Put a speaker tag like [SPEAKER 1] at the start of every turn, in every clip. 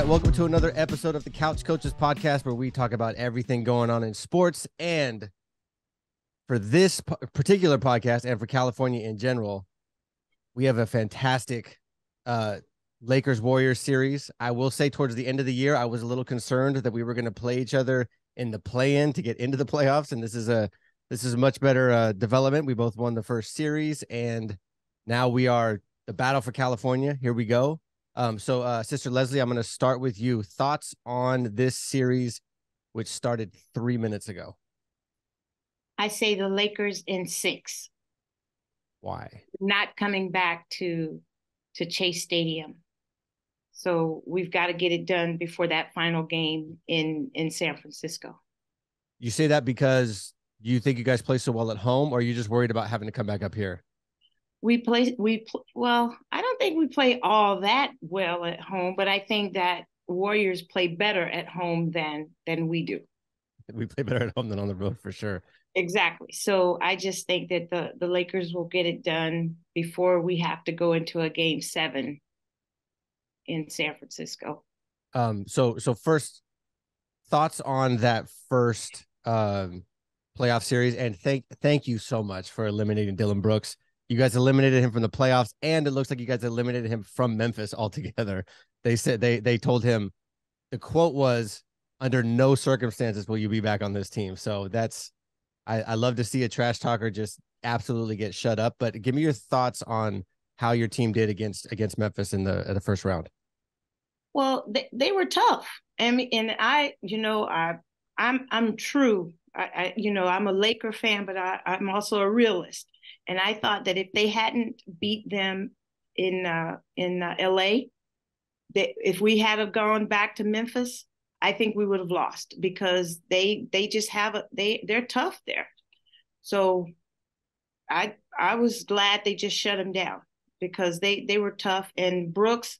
[SPEAKER 1] right, welcome to another episode of the Couch Coaches podcast, where we talk about everything going on in sports. And for this particular podcast, and for California in general, we have a fantastic Lakers Warriors series. I will say, towards the end of the year, I was a little concerned that we were going to play each other in the play-in to get into the playoffs, and this is a much better development. We both won the first series, and now we are the battle for California. Here we go. So Sister Leslie, I'm going to start with you. Thoughts on this series, which started 3 minutes ago?
[SPEAKER 2] I say the Lakers in 6.
[SPEAKER 1] Why?
[SPEAKER 2] Not coming back to Chase Stadium. So we've got to get it done before that final game in San Francisco.
[SPEAKER 1] You say that because you think you guys play so well at home, or are you just worried about having to come back up here?
[SPEAKER 2] Well, I don't think we play all that well at home, but I think that Warriors play better at home than we do.
[SPEAKER 1] We play better at home than on the road, for sure.
[SPEAKER 2] Exactly. So I just think that the Lakers will get it done before we have to go into a game 7 in San Francisco.
[SPEAKER 1] So first, thoughts on that first playoff series, and thank you so much for eliminating Dylan Brooks. You guys eliminated him from the playoffs, and it looks like you guys eliminated him from Memphis altogether. They said they told him, the quote was, "Under no circumstances will you be back on this team." So I love to see a trash talker just absolutely get shut up. But give me your thoughts on how your team did against Memphis in the first round.
[SPEAKER 2] Well, they were tough. I'm true. I'm a Laker fan, but I'm also a realist. And I thought that if they hadn't beat them in LA, that if we had have gone back to Memphis, I think we would have lost, because they just they're tough there. So I was glad they just shut them down, because they were tough. And Brooks,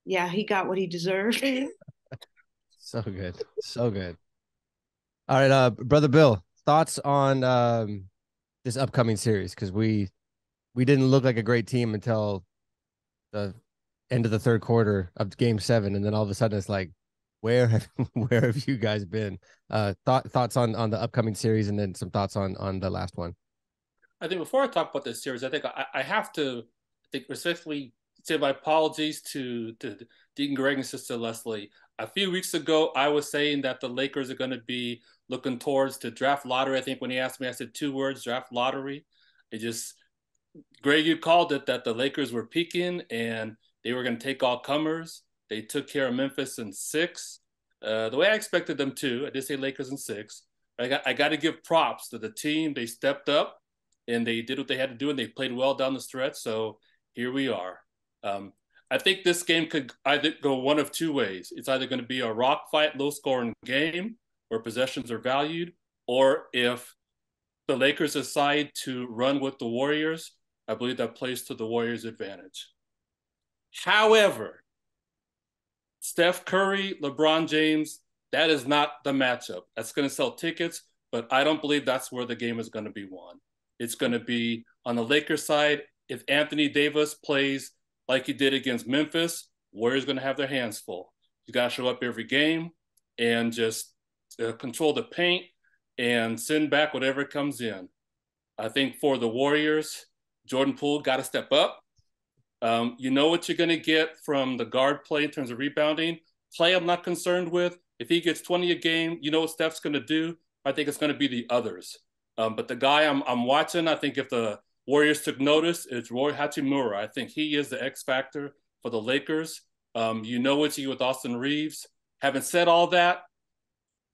[SPEAKER 2] yeah, he got what he deserved.
[SPEAKER 1] So good. So good. All right, Brother Bill, thoughts on this upcoming series? Because we didn't look like a great team until the end of the third quarter of game 7, and then all of a sudden it's like, where have you guys been? Thoughts on the upcoming series, and then some thoughts on the last one.
[SPEAKER 3] I think before I talk about this series, I think I have to respectfully say my apologies to Deacon Greg and Sister Leslie. A few weeks ago, I was saying that the Lakers are going to be looking towards the draft lottery. I think when he asked me, I said 2 words: draft lottery. Greg, you called it that the Lakers were peaking and they were going to take all comers. They took care of Memphis in 6, the way I expected them to. I did say Lakers in 6. I got to give props to the team. They stepped up and they did what they had to do, and they played well down the stretch. So here we are. I think this game could either go one of 2 ways. It's either going to be a rock fight, low-scoring game where possessions are valued, or if the Lakers decide to run with the Warriors, I believe that plays to the Warriors' advantage. However, Steph Curry, LeBron James, that is not the matchup. That's going to sell tickets, but I don't believe that's where the game is going to be won. It's going to be on the Lakers side. If Anthony Davis plays like he did against Memphis, Warriors going to have their hands full. You got to show up every game and just control the paint and send back whatever comes in. I think for the Warriors, Jordan Poole got to step up. You know what you're going to get from the guard play in terms of rebounding. Play, I'm not concerned with. If he gets 20 a game, you know what Steph's going to do. I think it's going to be the others. But the guy I'm watching, I think if the Warriors took notice, it's Roy Hachimura. I think he is the X factor for the Lakers. You know what you with Austin Reeves. Having said all that,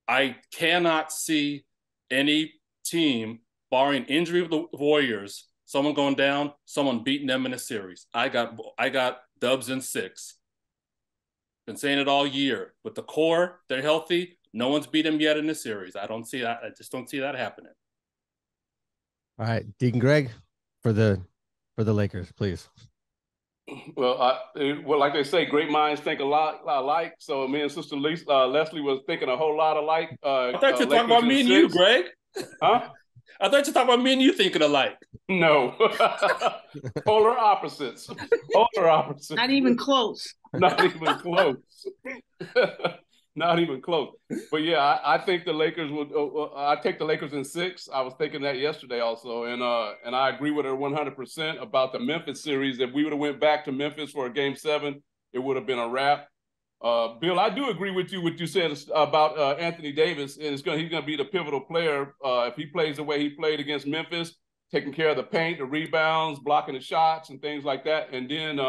[SPEAKER 3] I cannot see any team, barring injury of the Warriors, someone going down, someone beating them in a series. I got Dubs in 6. Been saying it all year. With the core, they're healthy. No one's beat them yet in the series. I don't see that. I just don't see that happening.
[SPEAKER 1] All right, Deacon Greg, for the Lakers, please.
[SPEAKER 4] Well, like they say, great minds think a lot alike. So me and Sister Leslie was thinking a whole lot alike.
[SPEAKER 3] I thought you were talking about me and you, Greg.
[SPEAKER 4] Huh?
[SPEAKER 3] I thought you were talking about me and you thinking alike.
[SPEAKER 4] No. Polar opposites. Polar opposites.
[SPEAKER 2] Not even close.
[SPEAKER 4] Not even close. Not even close. But yeah, I think the Lakers would. I take the Lakers in 6. I was thinking that yesterday also, and I agree with her 100% about the Memphis series. If we would have went back to Memphis for a Game 7, it would have been a wrap. Bill, I do agree with you. What you said about Anthony Davis, and he's gonna be the pivotal player if he plays the way he played against Memphis, taking care of the paint, the rebounds, blocking the shots, and things like that, and then.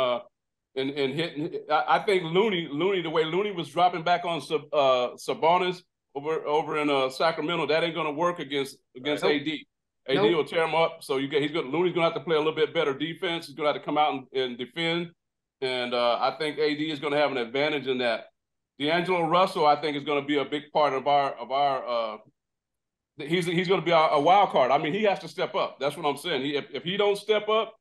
[SPEAKER 4] And hitting. I think Looney, the way Looney was dropping back on Sabonis over in Sacramento, that ain't gonna work against AD. AD will tear him up. So Looney's gonna have to play a little bit better defense. He's gonna have to come out and defend. And I think AD is gonna have an advantage in that. D'Angelo Russell, I think, is gonna be a big part of our. He's going to be a wild card. I mean, he has to step up. That's what I'm saying. If he don't step up,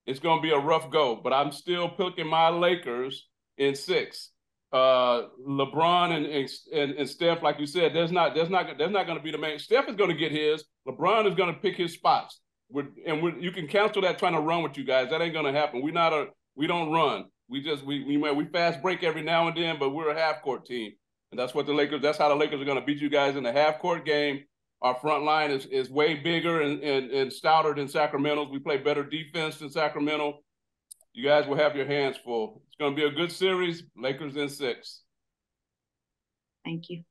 [SPEAKER 4] it's going to be a rough go, but I'm still picking my Lakers in 6. LeBron and Steph, like you said, there's not going to be the man. Steph is going to get his. LeBron is going to pick his spots. You can cancel that trying to run with you guys. That ain't going to happen. We don't run. We fast break every now and then, but we're a half court team, and that's how the Lakers are going to beat you guys in the half court game. Our front line is way bigger and stouter than Sacramento's. We play better defense than Sacramento. You guys will have your hands full. It's going to be a good series. Lakers in 6.
[SPEAKER 2] Thank you.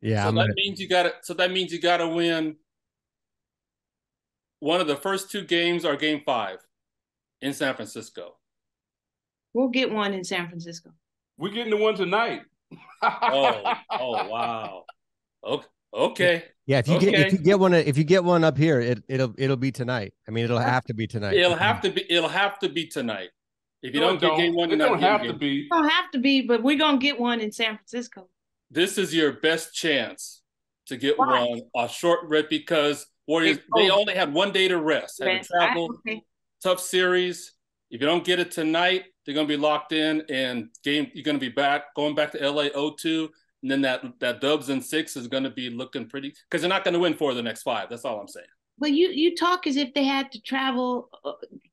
[SPEAKER 1] Yeah.
[SPEAKER 3] So that means you got to win one of the first 2 games or Game 5 in San Francisco.
[SPEAKER 2] We'll get one in San Francisco.
[SPEAKER 4] We're getting the one tonight.
[SPEAKER 3] oh wow. Okay.
[SPEAKER 1] Yeah, if you get one up here, it'll be tonight. I mean, it'll have to be tonight.
[SPEAKER 3] It'll have to be tonight. If you don't get Game 1,
[SPEAKER 4] it don't have to be.
[SPEAKER 2] It don't have to be, but we're gonna get one in San Francisco.
[SPEAKER 3] This is your best chance to get one a short rest because Warriors they only had 1 day to rest. Had to travel, tough series. If you don't get it tonight, they're gonna be locked in, and you're gonna be going back to LA 0-2. And then that Dubs in 6 is going to be looking pretty because they're not going to win 4 of the next 5. That's all I'm saying.
[SPEAKER 2] But you talk as if they had to travel,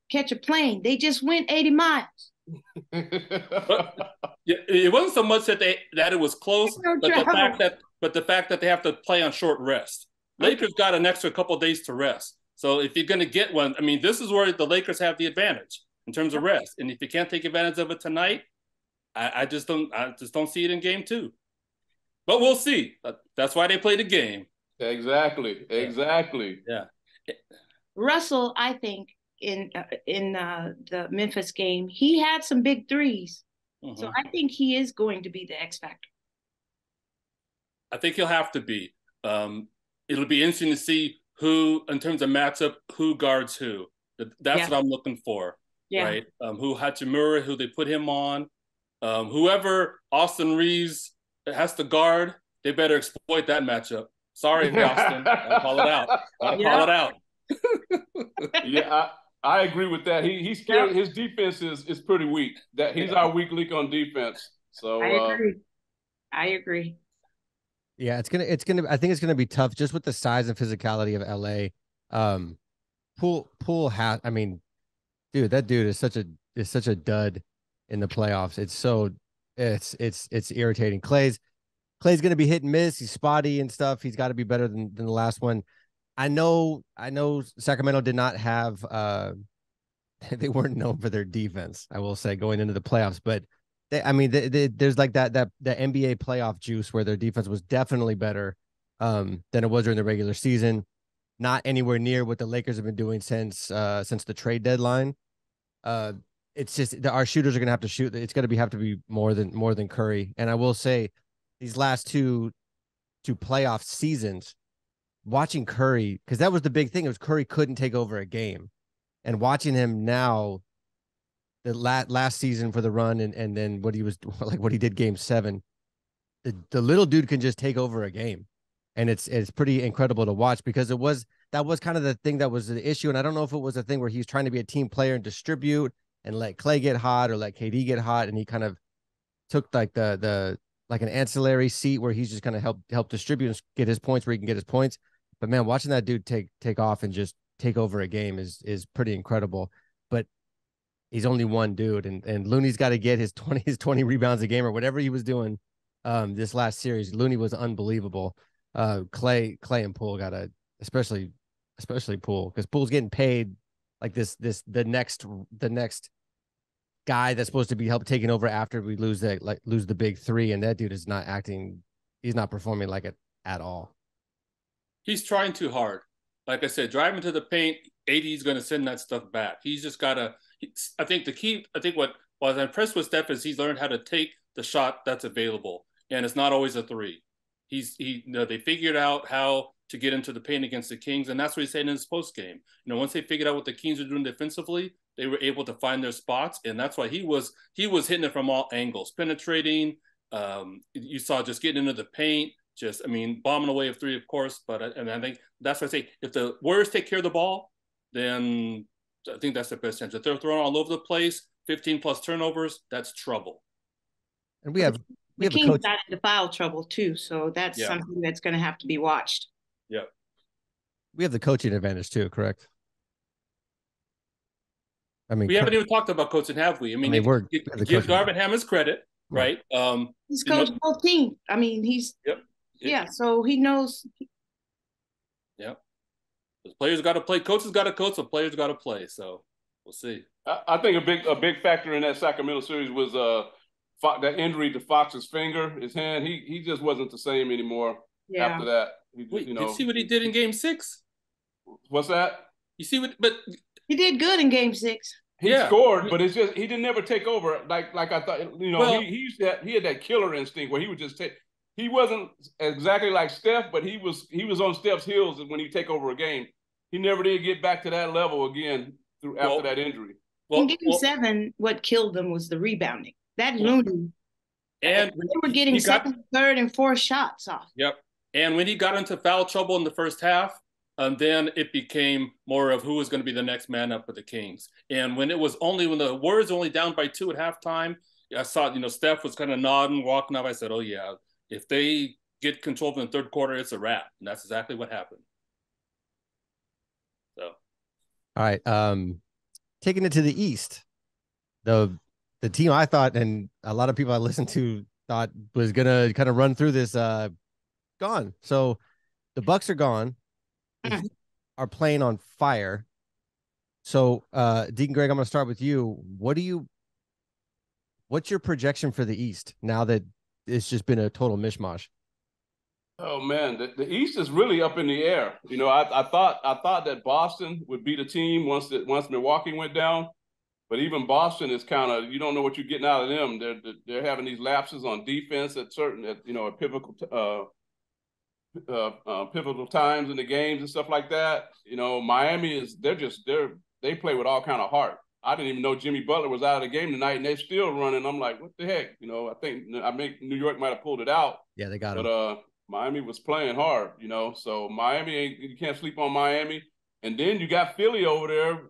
[SPEAKER 2] catch a plane. They just went 80 miles.
[SPEAKER 3] It wasn't so much that it was close, but the fact that they have to play on short rest. Lakers got an extra couple of days to rest. So if you're going to get one, I mean, this is where the Lakers have the advantage in terms of rest. And if you can't take advantage of it tonight, I just don't see it in Game 2. But we'll see. That's why they play the game.
[SPEAKER 4] Exactly.
[SPEAKER 3] Yeah.
[SPEAKER 2] Russell, I think in the Memphis game, he had some big threes. Mm-hmm. So I think he is going to be the X factor.
[SPEAKER 3] I think he'll have to be. It'll be interesting to see who, in terms of matchup, who guards who. That's what I'm looking for. Yeah. Right. Who Hachimura, who they put him on. Whoever Austin Reeves has to guard, they better exploit that matchup. Sorry, Austin. I'll call it out. Call it out.
[SPEAKER 4] Yeah, I agree with that. He's scared. His defense is pretty weak. That he's our weak link on defense. So
[SPEAKER 2] I agree.
[SPEAKER 1] Yeah, I think it's gonna be tough just with the size and physicality of LA. Poole has, I mean, dude, that dude is such a dud in the playoffs. It's irritating. Clay's gonna be hit and miss. He's spotty and stuff. He's got to be better than the last one. I know Sacramento did not have they weren't known for their defense, I will say, going into the playoffs, but there's like the NBA playoff juice where their defense was definitely better than it was during the regular season. Not anywhere near what the Lakers have been doing since the trade deadline. It's just our shooters are gonna have to shoot. It's gonna have to be more than Curry. And I will say, these last two playoff seasons, watching Curry, because that was the big thing. It was Curry couldn't take over a game, and watching him now, the last season for the run, and then what he did Game 7, the little dude can just take over a game, and it's pretty incredible to watch because that was kind of the thing that was the issue. And I don't know if it was a thing where he's trying to be a team player and distribute and let Clay get hot or let KD get hot, and he kind of took like the like an ancillary seat where he's just going to help distribute and get his points where he can get his points. But man, watching that dude take off and just take over a game is pretty incredible. But He's only one dude, and Looney's got to get his 20 rebounds a game or whatever he was doing this last series. Looney was unbelievable. Clay and Poole got to especially Poole, because Poole's getting paid like the next guy that's supposed to be taking over after we lose the big three, and that dude is not acting. He's not performing like it at all.
[SPEAKER 3] He's trying too hard. Like I said, driving to the paint, AD is going to send that stuff back. He's just got to. I think what was impressed with Steph is he's learned how to take the shot that's available, and it's not always a three. They figured out how to get into the paint against the Kings, and that's what he's saying in his post game. Once they figured out what the Kings were doing defensively, they were able to find their spots, and that's why he was hitting it from all angles, penetrating. You saw just getting into the paint, bombing away of three, of course. But I think that's why I say if the Warriors take care of the ball, then I think that's the best chance. If they're throwing all over the place, 15 plus turnovers, that's trouble.
[SPEAKER 1] And we have
[SPEAKER 2] the
[SPEAKER 1] a
[SPEAKER 2] Kings
[SPEAKER 1] coach
[SPEAKER 2] got into foul trouble too, so that's something that's going to have to be watched.
[SPEAKER 3] Yeah,
[SPEAKER 1] we have the coaching advantage too, correct? I mean,
[SPEAKER 3] we haven't even talked about coaching, have we? Give Darvin Ham his credit, right?
[SPEAKER 2] He's coached both teams. I mean, so he knows.
[SPEAKER 3] Yeah, the players got to play. Coaches got to coach. The players got to play. So we'll see.
[SPEAKER 4] I think a big factor in that Sacramento series was that injury to Fox's finger, his hand. He just wasn't the same anymore after that.
[SPEAKER 3] Wait, you see what he did in Game 6?
[SPEAKER 4] What's that?
[SPEAKER 3] You see what? But
[SPEAKER 2] he did good in Game 6.
[SPEAKER 4] He scored, but it's just he didn't ever take over like I thought. He had that killer instinct where he would just take. He wasn't exactly like Steph, but he was on Steph's heels when he take over a game. He never did get back to that level again after that injury.
[SPEAKER 2] In Game 7, what killed them was the rebounding. That Looney, and they were getting second, third, and fourth shots off.
[SPEAKER 3] Yep. And when he got into foul trouble in the first half, then it became more of who was going to be the next man up for the Kings. And when the Warriors were only down by 2 at halftime, I saw, Steph was kind of nodding, walking up. I said, oh, yeah, if they get control in the third quarter, it's a wrap. And that's exactly what happened. So.
[SPEAKER 1] All right. Taking it to the East, the team I thought, and a lot of people I listened to thought was going to kind of run through this, gone. So the Bucks are gone. Are playing on fire. So Deacon Greg, I'm going to start with you. What's your projection for the East now that it's just been a total mishmash?
[SPEAKER 4] Oh man, the East is really up in the air. I thought that Boston would be the team once Milwaukee went down, but even Boston is kind of, you don't know what you're getting out of them. They're having these lapses on defense at pivotal times in the games and stuff like that. Miami they play with all kind of heart. I didn't even know Jimmy Butler was out of the game tonight, and they're still running. I'm like, what the heck? I think New York might have pulled it out.
[SPEAKER 1] Yeah, they got him.
[SPEAKER 4] But Miami was playing hard. So Miami, you can't sleep on Miami. And then you got Philly over there,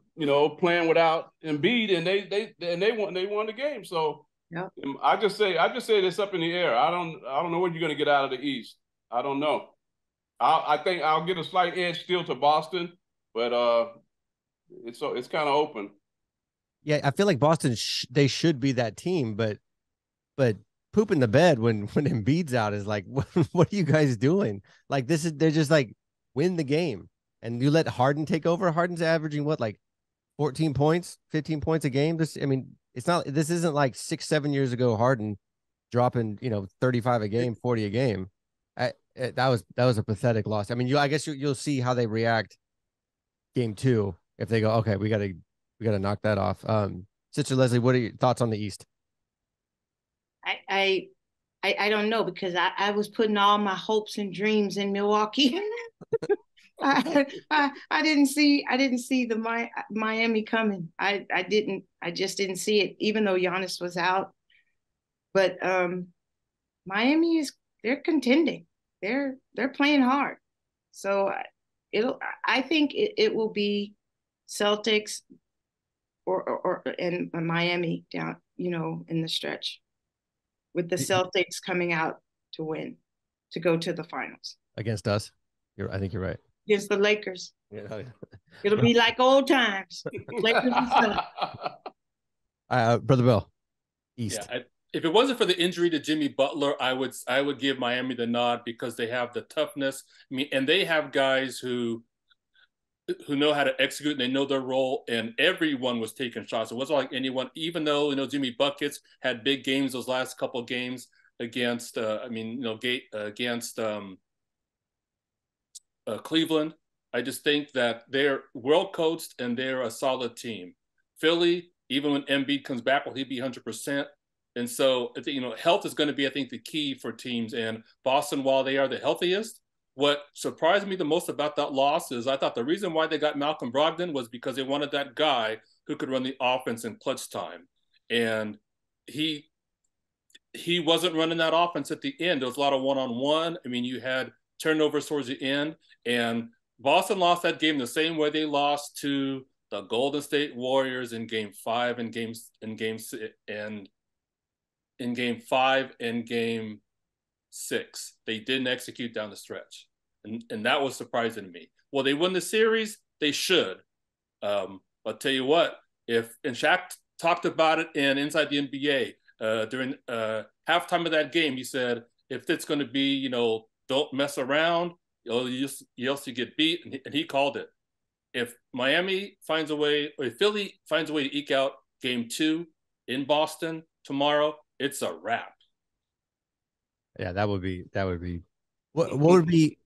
[SPEAKER 4] playing without Embiid, and they won the game. So
[SPEAKER 2] yeah.
[SPEAKER 4] I just say this up in the air. I don't know what you're going to get out of the East. I don't know. I think I'll get a slight edge still to Boston, but it's kind of open.
[SPEAKER 1] Yeah, I feel like Boston they should be that team, but pooping the bed when Embiid's out is like, what are you guys doing? Like they're just like, win the game, and you let Harden take over. Harden's averaging what, like 14 points, 15 points a game. This isn't like 6-7 years ago Harden dropping 35 a game, 40 a game. That was a pathetic loss. I mean, I guess you'll see how they react Game 2 if they go, okay, we gotta knock that off. Sister Leslie, what are your thoughts on the East?
[SPEAKER 2] I don't know, because I was putting all my hopes and dreams in Milwaukee. I didn't see the Miami coming. I just didn't see it, even though Giannis was out. But Miami they're contending. They're playing hard. So I think it will be Celtics or and Miami down, in the stretch, with the Celtics coming out to win, to go to the finals
[SPEAKER 1] against us. I think you're right.
[SPEAKER 2] Against the Lakers.
[SPEAKER 1] Yeah.
[SPEAKER 2] It'll be like old times. Lakers and Celtics.
[SPEAKER 1] Brother Bill, East.
[SPEAKER 3] Yeah, if it wasn't for the injury to Jimmy Butler, I would give Miami the nod because they have the toughness. I mean, and they have guys who know how to execute and they know their role, and everyone was taking shots. It wasn't like anyone, even though Jimmy Buckets had big games those last couple of games against against Cleveland. I just think that they're well coached and they're a solid team. Philly, even when Embiid comes back, will he be 100%? And so, health is going to be, I think, the key for teams. And Boston, while they are the healthiest, what surprised me the most about that loss is I thought the reason why they got Malcolm Brogdon was because they wanted that guy who could run the offense in clutch time. And he wasn't running that offense at the end. There was a lot of one-on-one. I mean, you had turnovers towards the end, and Boston lost that game the same way they lost to the Golden State Warriors in Game 5 and Game 6. They didn't execute down the stretch, and that was surprising to me. Well, they won the series. They should. I'll tell you what. And Shaq talked about it in Inside the NBA during halftime of that game. He said, if it's going to be, don't mess around, you else you get beat. And he called it. If Miami finds a way, or if Philly finds a way to eke out Game 2 in Boston tomorrow, it's a wrap.
[SPEAKER 1] Yeah, that would be. What would be?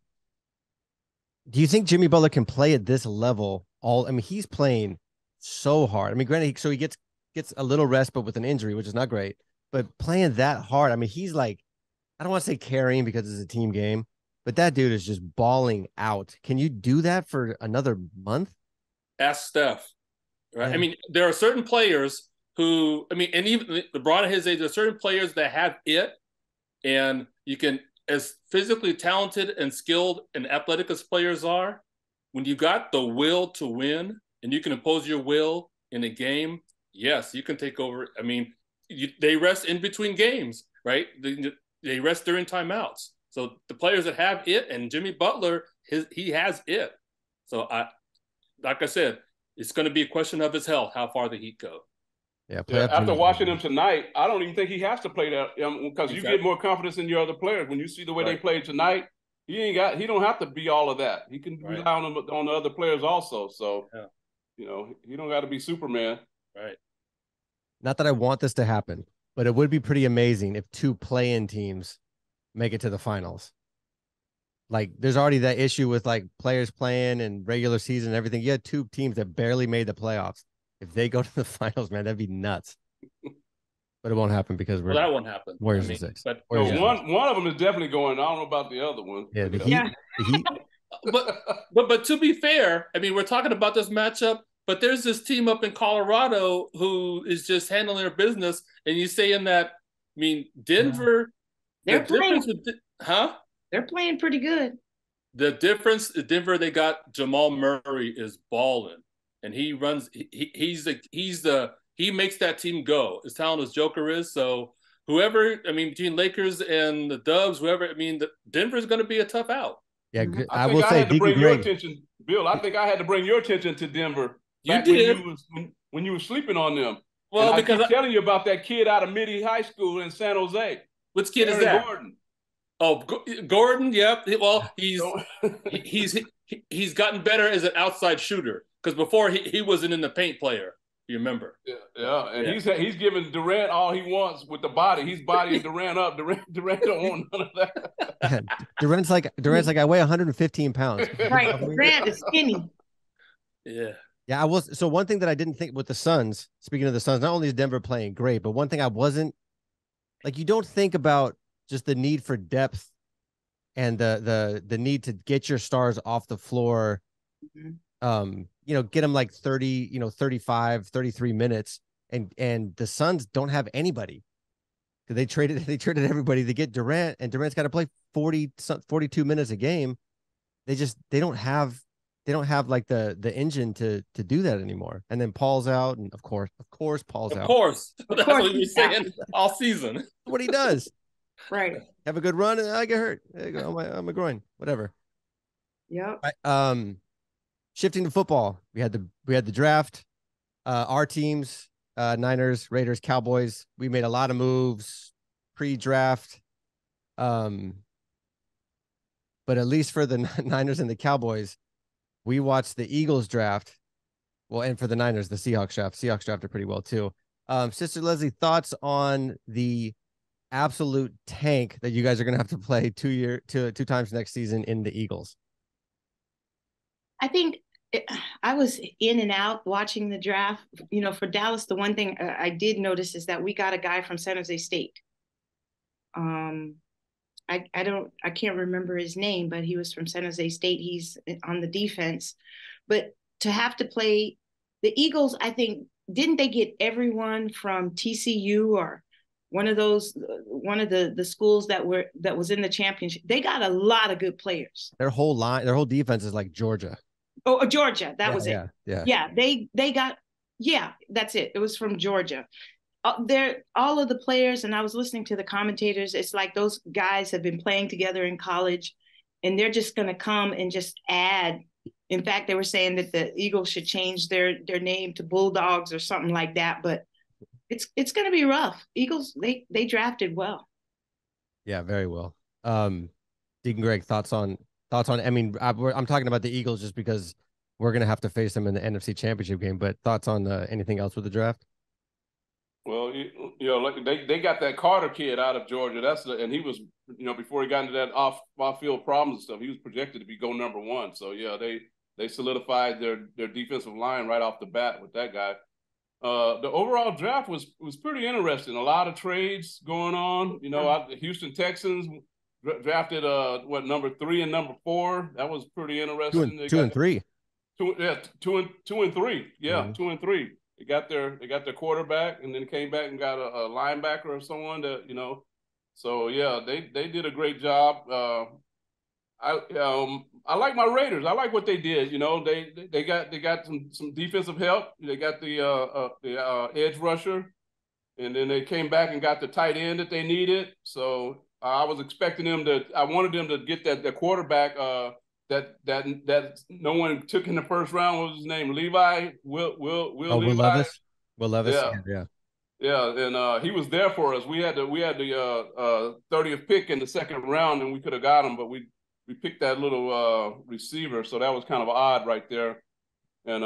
[SPEAKER 1] Do you think Jimmy Butler can play at this level? I mean, he's playing so hard. I mean, granted, he gets a little rest, but with an injury, which is not great. But playing that hard, I mean, he's like, I don't want to say carrying because it's a team game, but that dude is just balling out. Can you do that for another month?
[SPEAKER 3] Ask Steph. Right?
[SPEAKER 1] Yeah.
[SPEAKER 3] I mean, there are certain players who, I mean, and even LeBron at his age, there are certain players that have it, and you can, as physically talented and skilled and athletic as players are, when you got the will to win and you can impose your will in a game, yes, you can take over. I mean, they rest in between games, right? They rest during timeouts. So the players that have it, and Jimmy Butler, he has it. So like I said, it's going to be a question of his health, how far the Heat go.
[SPEAKER 1] Yeah,
[SPEAKER 4] after watching him tonight, I don't even think he has to play that because
[SPEAKER 3] Exactly.
[SPEAKER 4] you get more confidence in your other players when you see the way they played tonight. He don't have to be all of that. He can rely on the other players also. So, he don't got to be Superman.
[SPEAKER 3] Right.
[SPEAKER 1] Not that I want this to happen, but it would be pretty amazing if 2 play-in teams make it to the finals. Like, there's already that issue with like players playing and regular season and everything. You had 2 teams that barely made the playoffs. If they go to the finals, man, that'd be nuts. But it won't happen because
[SPEAKER 3] that won't happen.
[SPEAKER 1] Warriors in 6.
[SPEAKER 3] But
[SPEAKER 4] one of them is definitely going. I don't know about the other one.
[SPEAKER 1] Yeah, the Heat.
[SPEAKER 3] But to be fair, I mean, we're talking about this matchup, but there's this team up in Colorado who is just handling their business, and you saying that. I mean, Denver.
[SPEAKER 2] They're playing.
[SPEAKER 3] They're
[SPEAKER 2] playing pretty good.
[SPEAKER 3] The difference, Denver, they got Jamal Murray is balling, and he runs. He makes that team go as talented as Joker is. So whoever, I mean, between Lakers and the Dubs, Denver is going to be a tough out.
[SPEAKER 1] Yeah,
[SPEAKER 4] I will say, I had to bring your attention, Bill. I think I had to bring your attention to Denver.
[SPEAKER 3] You did
[SPEAKER 4] when you were sleeping on them.
[SPEAKER 3] Well,
[SPEAKER 4] because I keep telling you about that kid out of Midi High School in San Jose.
[SPEAKER 3] Which kid is that?
[SPEAKER 4] Gordon.
[SPEAKER 3] Oh, Gordon. Yep. Well, he's gotten better as an outside shooter because before he wasn't in the paint player. You remember?
[SPEAKER 4] Yeah. And he's giving Durant all he wants with the body. He's bodying Durant up. Durant don't want none of that.
[SPEAKER 1] Durant's like I weigh 115 pounds.
[SPEAKER 2] Right. Durant is skinny.
[SPEAKER 3] Yeah.
[SPEAKER 1] Yeah, I was. So one thing that I didn't think with the Suns, speaking of the Suns, not only is Denver playing great, but one thing I wasn't like, you don't think about just the need for depth and the need to get your stars off the floor. Get them like 30, 35, 33 minutes. And the Suns don't have anybody. They traded everybody to get Durant, and Durant's got to play 42 minutes a game. They don't have like the engine to do that anymore. And then Paul's out, and of course Paul's out.
[SPEAKER 3] Of course. That's what you're saying all season.
[SPEAKER 1] That's what he does.
[SPEAKER 2] Right.
[SPEAKER 1] Have a good run and I get hurt. There you go. On my groin. Whatever.
[SPEAKER 2] Yep.
[SPEAKER 1] Shifting to football. We had the draft. Our teams, Niners, Raiders, Cowboys. We made a lot of moves pre-draft. But at least for the Niners and the Cowboys, we watched the Eagles draft. Well, and for the Niners, the Seahawks draft. Seahawks drafted pretty well too. Sister Leslie, thoughts on the absolute tank that you guys are going to have to play two times next season in the Eagles?
[SPEAKER 2] I think I was in and out watching the draft. For Dallas, the one thing I did notice is that we got a guy from San Jose State. I can't remember his name, but he was from San Jose State. He's on the defense. But to have to play the Eagles, I think, didn't they get everyone from TCU or one of the schools that was in the championship? They got a lot of good players.
[SPEAKER 1] Their whole defense is like Georgia.
[SPEAKER 2] Oh, Georgia. That was
[SPEAKER 1] it.
[SPEAKER 2] Yeah. Yeah. They got, that's it. It was from Georgia. All of the players, and I was listening to the commentators, it's like those guys have been playing together in college and they're just going to come and just add. In fact, they were saying that the Eagles should change their name to Bulldogs or something like that, but it's going to be rough. Eagles, they drafted well.
[SPEAKER 1] Yeah, very well. Deacon Greg, thoughts on, I mean, I'm talking about the Eagles just because we're going to have to face them in the NFC Championship game, but thoughts on anything else with the draft?
[SPEAKER 4] Well, like they got that Carter kid out of Georgia. And he was, before he got into that off field problems and stuff, he was projected to be number one. So yeah, they solidified their defensive line right off the bat with that guy. The overall draft was pretty interesting. A lot of trades going on. The Houston Texans drafted number 3 and number 4. That was pretty interesting.
[SPEAKER 1] Two and three.
[SPEAKER 4] Two and three. Yeah,
[SPEAKER 1] Mm-hmm.
[SPEAKER 4] 2 and 3. They got their quarterback, and then came back and got a linebacker or someone that So yeah, they did a great job. I like my Raiders. I like what they did. They got some defensive help. They got the edge rusher, and then they came back and got the tight end that they needed. So I was expecting them to. I wanted them to get that quarterback that no one took in the first round. What was his name? Levi. Will Levi.
[SPEAKER 1] Will Levis.
[SPEAKER 4] Yeah, and he was there for us. We had the 30th pick in the second round, and we could have got him, but we picked that little receiver, so that was kind of odd right there. And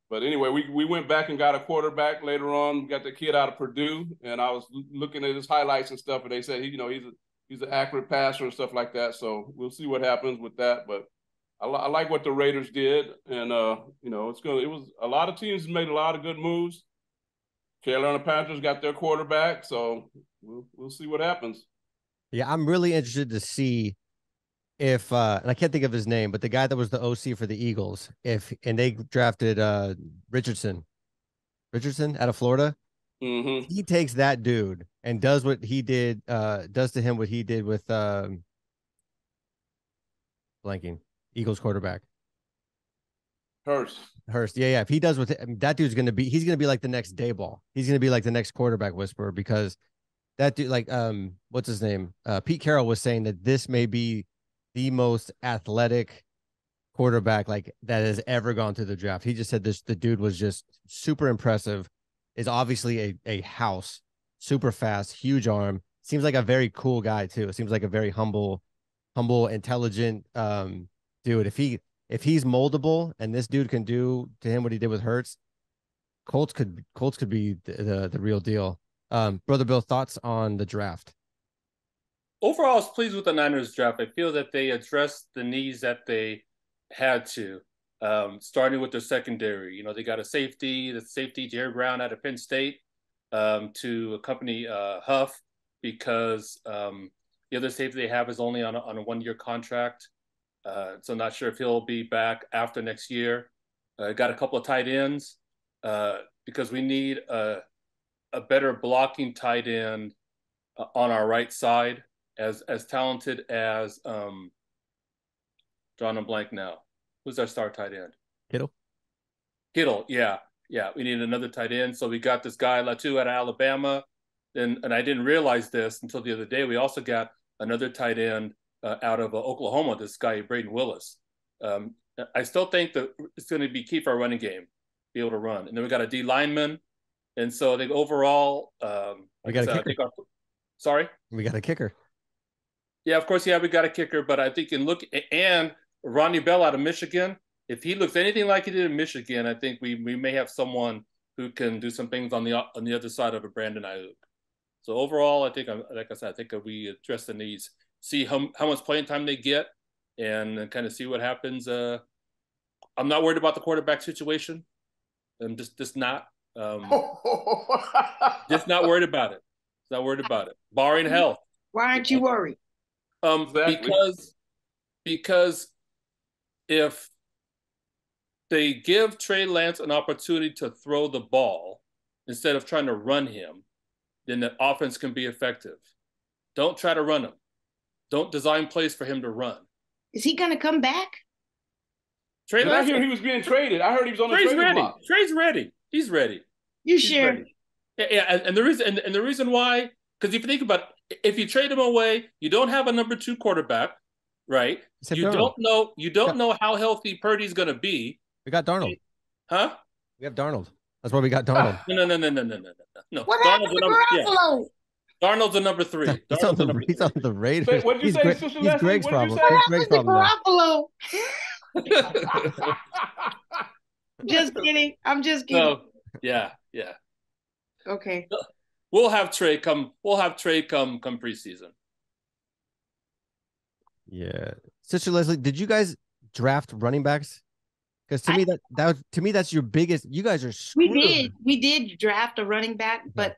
[SPEAKER 4] but anyway, we went back and got a quarterback later on. We got the kid out of Purdue, and I was looking at his highlights and stuff, and they said he's an accurate passer and stuff like that. So we'll see what happens with that. But I like what the Raiders did, and it was a lot of teams made a lot of good moves. Carolina Panthers got their quarterback, so we'll see what happens.
[SPEAKER 1] Yeah, I'm really interested to see if and I can't think of his name, but the guy that was the OC for the Eagles, and they drafted Richardson out of Florida.
[SPEAKER 4] Mm-hmm.
[SPEAKER 1] He takes that dude and does what he did, does to him what he did with blanking Eagles quarterback. Hurst. Yeah. If he does with that dude's he's gonna be like the next Dayball. He's gonna be like the next quarterback whisperer, because that dude, like what's his name? Pete Carroll was saying that this may be the most athletic quarterback like that has ever gone through the draft. He just said the dude was just super impressive, is obviously a house, super fast, huge arm. Seems like a very cool guy too. It seems like a very humble, intelligent dude. If he's moldable and this dude can do to him what he did with Hurts, Colts could be the real deal. Brother Bill, thoughts on the draft?
[SPEAKER 3] Overall, I was pleased with the Niners draft. I feel that they addressed the needs that they had to, starting with their secondary. They got the safety, Jerry Brown out of Penn State, to accompany Huff, because the other safety they have is only on a 1-year contract. So I'm not sure if he'll be back after next year. Got a couple of tight ends, because we need a better blocking tight end on our right side, as talented as drawing a blank now. Who's our star tight end? Kittle, yeah. We need another tight end. So we got this guy Latu out of Alabama, and I didn't realize this until the other day. We also got another tight end out of Oklahoma, this guy Braden Willis. I still think that it's going to be key for our running game, be able to run. And then we got a D lineman And so I think overall,
[SPEAKER 1] We got a kicker.
[SPEAKER 3] Sorry?
[SPEAKER 1] We got a kicker.
[SPEAKER 3] Yeah, of course, yeah, we got a kicker, but I think and Ronnie Bell out of Michigan, if he looks anything like he did in Michigan, I think we may have someone who can do some things on the other side of a Brandon Ayuk. So overall, I think, like I said, I think we address the needs, see how much playing time they get, and kind of see what happens. I'm not worried about the quarterback situation. I'm just not. Just not worried about it. Not worried about it. Barring health.
[SPEAKER 2] Why aren't you worried?
[SPEAKER 4] Exactly.
[SPEAKER 3] Because if they give Trey Lance an opportunity to throw the ball instead of trying to run him, then the offense can be effective. Don't try to run him. Don't design plays for him to run.
[SPEAKER 2] Is he going to come back?
[SPEAKER 3] Trey
[SPEAKER 4] Did
[SPEAKER 3] Lance,
[SPEAKER 4] I hear he was being traded? I heard he was on the trading block.
[SPEAKER 3] Trey's ready. He's ready.
[SPEAKER 2] You sure?
[SPEAKER 3] Yeah, and the reason why, because if you think about it, if you trade him away, you don't have a number 2 quarterback, right? You don't know how healthy Purdy's going to be.
[SPEAKER 1] We got Darnold.
[SPEAKER 3] Huh?
[SPEAKER 1] We have Darnold. That's why we got Darnold.
[SPEAKER 3] No.
[SPEAKER 2] What happened to Garoppolo?
[SPEAKER 3] Yeah. Darnold's a number 3.
[SPEAKER 1] He's on the Raiders.
[SPEAKER 4] What did you say, Sister Leslie?
[SPEAKER 1] He's Greg's problem.
[SPEAKER 2] What
[SPEAKER 1] He's
[SPEAKER 2] happened
[SPEAKER 1] Greg's
[SPEAKER 2] to
[SPEAKER 1] problem
[SPEAKER 2] Garoppolo? Just kidding. I'm just kidding.
[SPEAKER 3] So, yeah.
[SPEAKER 2] Okay.
[SPEAKER 3] We'll have Trey come preseason.
[SPEAKER 1] Yeah. Sister Leslie, did you guys draft running backs? Because to me that's your biggest. You guys are screwed.
[SPEAKER 2] We did draft a running back, but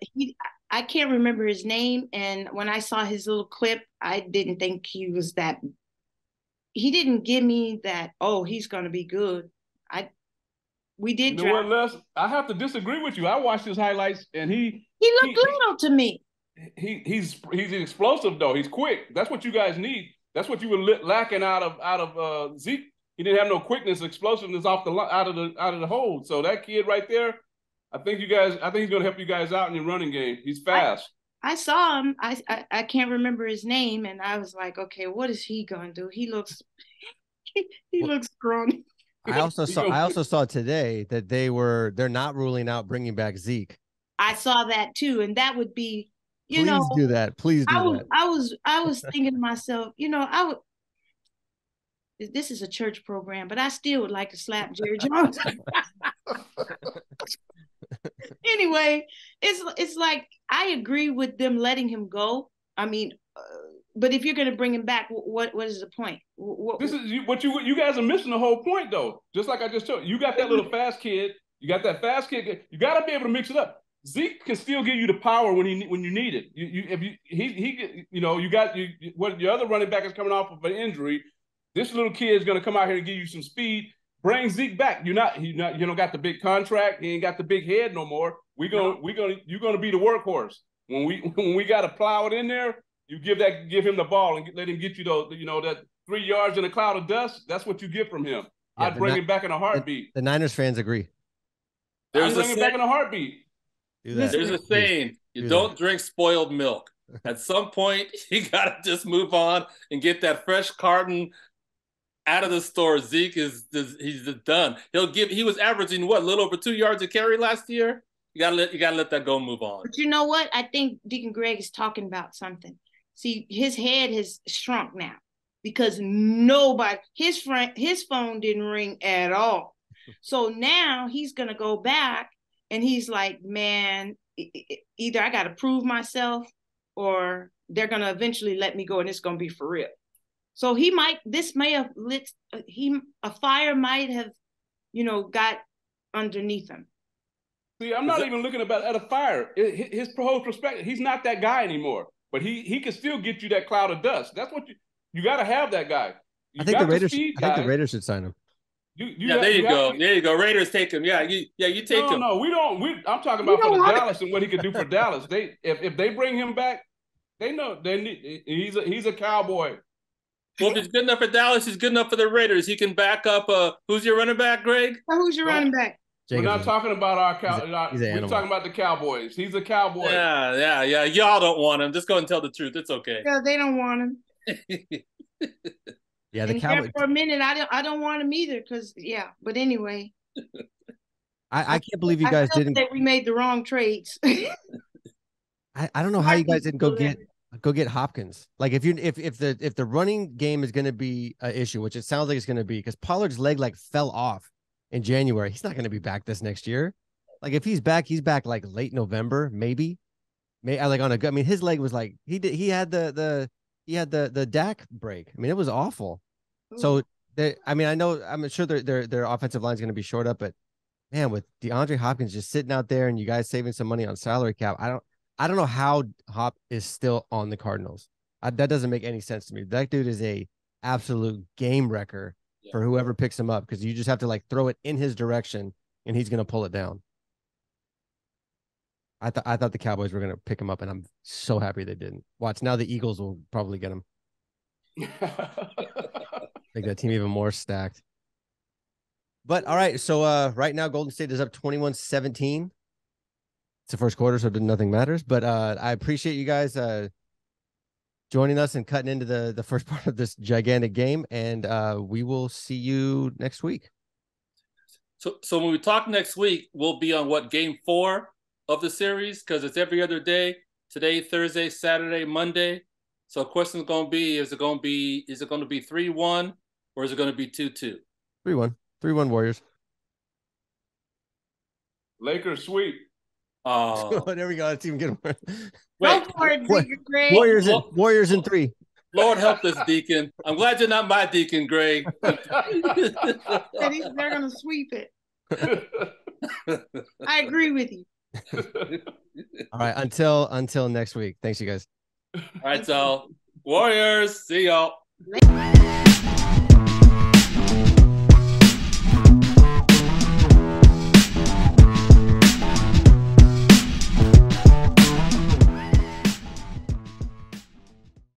[SPEAKER 2] I can't remember his name. And when I saw his little clip, I didn't think he was that. He didn't give me that. Oh, he's going to be good. We did.
[SPEAKER 4] You know what, Les? I have to disagree with you. I watched his highlights, and he
[SPEAKER 2] looked little to me.
[SPEAKER 4] He's explosive though. He's quick. That's what you guys need. That's what you were lacking out of Zeke. He didn't have no quickness, explosiveness out of the hole. So that kid right there, I think he's going to help you guys out in your running game. He's fast.
[SPEAKER 2] I saw him. I can't remember his name, and I was like, okay, what is he going to do? He looks scrawny.
[SPEAKER 1] I also saw today that they're not ruling out bringing back Zeke.
[SPEAKER 2] I saw that too, and that would be,
[SPEAKER 1] Please do that.
[SPEAKER 2] I was thinking to myself, this is a church program, but I still would like to slap Jerry Jones. Anyway, it's like I agree with them letting him go. I mean, but if you're going to bring him back, what is the point?
[SPEAKER 4] This is what you guys are missing the whole point, though. Just like I just told you, you got that little fast kid. You got that fast kid. You got to be able to mix it up. Zeke can still give you the power when you need it. What your other running back is coming off of an injury. This little kid is going to come out here and give you some speed. Bring Zeke back. You don't got the big contract. He ain't got the big head no more. You're gonna be the workhorse. When we got to plow it in there, you give him the ball and let him get you that 3 yards in a cloud of dust. That's what you get from him. Yeah, I'd bring him back in a heartbeat.
[SPEAKER 1] The Niners fans agree.
[SPEAKER 4] I'd bring him back in a heartbeat.
[SPEAKER 3] There's a saying: you don't drink spoiled milk. At some point, you gotta just move on and get that fresh carton out of the store. Zeke he's done. He was averaging a little over 2 yards a carry last year. You gotta let that go and move on.
[SPEAKER 2] But you know what? I think Deacon Greg is talking about something. See, his head has shrunk now because his phone didn't ring at all. So now he's gonna go back and he's like, man, either I gotta prove myself or they're gonna eventually let me go and it's gonna be for real. So a fire might have, got underneath him.
[SPEAKER 4] See, I'm not even looking at a fire. His whole perspective, he's not that guy anymore. But he can still get you that cloud of dust. That's what you got to have that guy.
[SPEAKER 1] I think the Raiders should sign him.
[SPEAKER 3] There you go. Raiders take him. Yeah, you take him.
[SPEAKER 4] No, we don't. I'm talking about for Dallas and what he could do for Dallas. If they bring him back, they know he's a Cowboy.
[SPEAKER 3] Well, if he's good enough for Dallas, he's good enough for the Raiders. He can back up. Who's your running back, Greg?
[SPEAKER 2] Who's your running back?
[SPEAKER 4] We're not talking about our Cowboys. We're talking about the Cowboys. He's a Cowboy.
[SPEAKER 3] Yeah. Y'all don't want him. Just go and tell the truth. It's okay.
[SPEAKER 2] Yeah, they don't want him.
[SPEAKER 1] Yeah, the Cowboys.
[SPEAKER 2] For a minute, I don't want him either. But anyway.
[SPEAKER 1] I can't believe you guys didn't.
[SPEAKER 2] That we made the wrong trades.
[SPEAKER 1] I don't know how you guys didn't go get Hopkins. Like if the running game is going to be an issue, which it sounds like it's going to be, because Pollard's leg like fell off in January. He's not going to be back this next year. Like if he's back like late November, maybe. Like on a good. I mean, his leg was like he had the Dak break. I mean, it was awful. Ooh. So I'm sure their offensive line is going to be short up, but man, with DeAndre Hopkins just sitting out there and you guys saving some money on salary cap, I don't know how Hop is still on the Cardinals. That doesn't make any sense to me. That dude is a absolute game wrecker for whoever picks him up, because you just have to like throw it in his direction and he's going to pull it down. I thought the Cowboys were going to pick him up, and I'm so happy they didn't. Watch, now the Eagles will probably get him. Make that team even more stacked. But all right, so right now Golden State is up 21-17. It's the first quarter, so nothing matters. But I appreciate you guys joining us and cutting into the first part of this gigantic game, and we will see you next week.
[SPEAKER 3] So when we talk next week, we'll be on game 4 of the series, because it's every other day. Today, Thursday, Saturday, Monday. So the question is going to be: is it going to be 3-1 or is it going to be 2-2?
[SPEAKER 1] 3-1. 3-1 Warriors.
[SPEAKER 4] Lakers sweep.
[SPEAKER 1] Oh, there we go. Let's even get them.
[SPEAKER 2] Wait, go for it, Deacon Greg.
[SPEAKER 1] Warriors in 3.
[SPEAKER 3] Lord help us, Deacon. I'm glad you're not my Deacon, Greg.
[SPEAKER 2] They're going to sweep it. I agree with you.
[SPEAKER 1] All right. Until next week. Thanks, you guys.
[SPEAKER 3] All right, so Warriors. See y'all.